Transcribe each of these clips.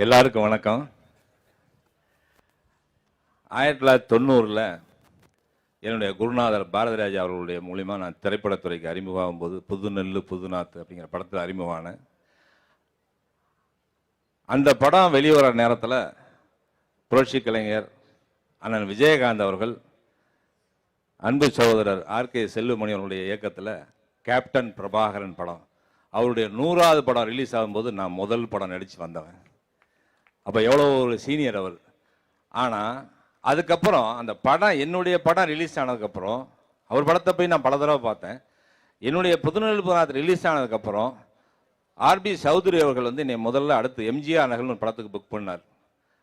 எல்லாருக்கும் வணக்கம். 1990 என்னுடைய குருநாதர் பாரதிராஜா அவர்களுடைய மூலிமா நான் திரைப்படத்துறைக்கு அறிமுகமாகும் போது புது நெல்லு புதுநாத்து அப்படிங்கிற படத்தில் அறிமுகமானேன். அந்த படம் வெளிவர நேரத்தில் புரட்சி கலைஞர் அண்ணன் விஜயகாந்த் அவர்கள் அன்பு சகோதரர் ஆர்கே செல்வமணி அவர்களுடைய இயக்கத்தில் கேப்டன் பிரபாகரன் படம் அவருடைய 100வது படம் ரிலீஸ் ஆகும்போது நான் முதல் படம் நடித்து வந்தவன். அப்போ எவ்வளோ ஒரு சீனியர் அவர். ஆனால் அதுக்கப்புறம் அந்த படம் என்னுடைய படம் ரிலீஸ் ஆனதுக்கப்புறம் அவர் படத்தை போய் நான் பல தடவை பார்த்தேன். என்னுடைய புதுநெல் புதுநாத்து ரிலீஸ் ஆனதுக்கப்புறம் ஆர்பி சௌத்ரி அவர்கள் வந்து என்னை முதல்ல அடுத்து எம்ஜிஆர் நகர்னு ஒரு படத்துக்கு புக் பண்ணார்.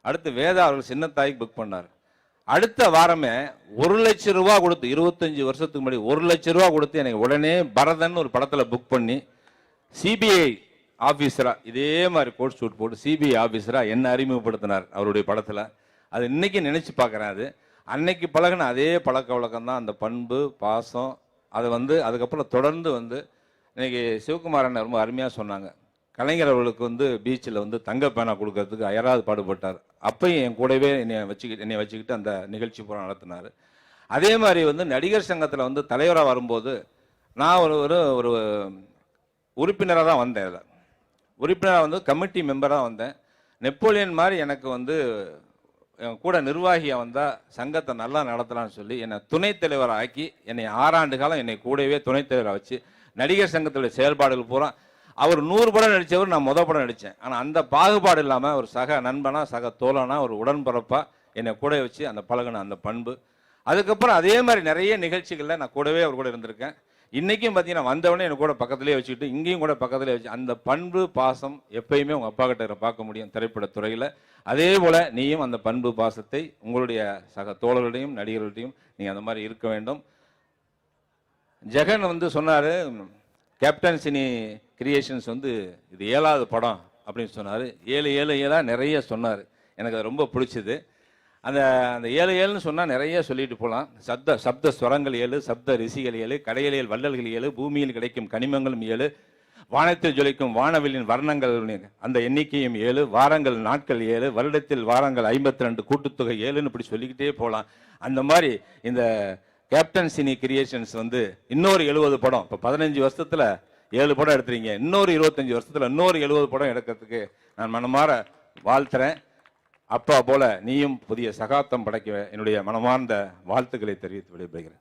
அடுத்து வேதா அவர்கள் சின்னத்தாய்க்கு புக் பண்ணார். அடுத்த வாரமே 1 லட்சம் ரூபா கொடுத்து 25 வருஷத்துக்கு முன்னாடி 1 லட்சம் ரூபா கொடுத்து எனக்கு உடனே பரதன் ஒரு படத்தில் புக் பண்ணி சிபிஐ ஆஃபீஸரா இதே மாதிரி கோட் ஷூட் போட்டு சிபிஐ ஆஃபீஸரா என்ன அறிமுகப்படுத்தினார் அவருடைய படத்தில். அது இன்னைக்கு நினைச்சு பார்க்குறேன். அது அன்னைக்கு பழகின அதே பழக்க வழக்கம் தான், அந்த பண்பு பாசம். அதை வந்து அதுக்கப்புறம் தொடர்ந்து வந்து இன்னைக்கு சிவகுமாரன் ரொம்ப அருமையாக சொன்னாங்க. கலைஞர் அவர்களுக்கு வந்து பீச்சில் வந்து தங்க பேனா கொடுக்கறதுக்கு அயராது பாடுபட்டார். அப்பையும் என் கூடவே என்னை வச்சுக்கிட்டு அந்த நிகழ்ச்சி பூரா நடத்தினார். அதே மாதிரி வந்து நடிகர் சங்கத்தில் வந்து தலைவராக வரும்போது நான் ஒரு உறுப்பினராக தான் வந்தேன். அதில் உறுப்பினராக வந்து கமிட்டி மெம்பராக வந்தேன். நெப்போலியன் மாதிரி எனக்கு வந்து கூட நிர்வாகியாக வந்தால் சங்கத்தை நல்லா நடத்தலாம்னு சொல்லி என்னை துணைத் தலைவரை ஆக்கி என்னை 6 ஆண்டு காலம் என்னை கூடவே துணைத் தலைவரை வச்சு நடிகர் சங்கத்துடைய செயல்பாடுகள் பூரா அவர் 100 படம் நடித்தவர், நான் படம் நடித்தேன். ஆனால் அந்த பாகுபாடு இல்லாமல் ஒரு சக நண்பனா சக தோழனா ஒரு உடன்பரப்பாக என்னை கூட வச்சு அந்த பழகின அந்த பண்பு. அதுக்கப்புறம் அதே மாதிரி நிறைய நிகழ்ச்சிகளில் நான் கூடவே அவர் கூட இருந்திருக்கேன். இன்றைக்கும் பார்த்தீங்கன்னா வந்தவொடனே எனக்கு கூட பக்கத்துலேயே வச்சுக்கிட்டு இங்கேயும் கூட பக்கத்துலேயே வச்சு அந்த பண்பு பாசம் எப்பயுமே உங்கள் அப்பா கிட்ட பார்க்க முடியும் திரைப்படத்துறையில். அதே போல் நீயும் அந்த பண்பு பாசத்தை உங்களுடைய சக தோழர்களையும் நடிகர்களையும் நீங்கள் அந்த மாதிரி இருக்க வேண்டும். ஜெகன் வந்து சொன்னார், கேப்டன் சினி கிரியேஷன்ஸ் வந்து இது 7வது படம் அப்படின்னு சொன்னார். 7 நிறைய சொன்னார். எனக்கு அது ரொம்ப பிடிச்சிது. அந்த 7 சொன்னால் நிறைய சொல்லிட்டு போகலாம். சப்த ஸ்வரங்கள் 7, சப்த ரிஷிகள் 7, கடைகளில் வள்ளல்கள் 7, பூமியில் கிடைக்கும் கனிமங்களும் 7, வானத்தில் ஜொலிக்கும் வானவிலின் வர்ணங்கள் அந்த எண்ணிக்கையும் 7, வாரங்கள் நாட்கள் 7, வருடத்தில் வாரங்கள் 52 கூட்டுத்தொகை 7ன்னு இப்படி சொல்லிக்கிட்டே போகலாம். அந்த மாதிரி இந்த கேப்டன் சினி கிரியேஷன்ஸ் வந்து இன்னொரு 70 படம், இப்போ 15 வருஷத்தில் 7 படம் எடுத்துறீங்க, இன்னொரு 25 வருஷத்தில் இன்னொரு 70 படம் எடுக்கிறதுக்கு நான் மனமாற வாழ்த்துறேன். அப்பா போல நீயும் புதிய சகாப்தம் படைக்க என்னுடைய மனமார்ந்த வாழ்த்துக்களை தெரிவித்து விடைபெறுகிறேன்.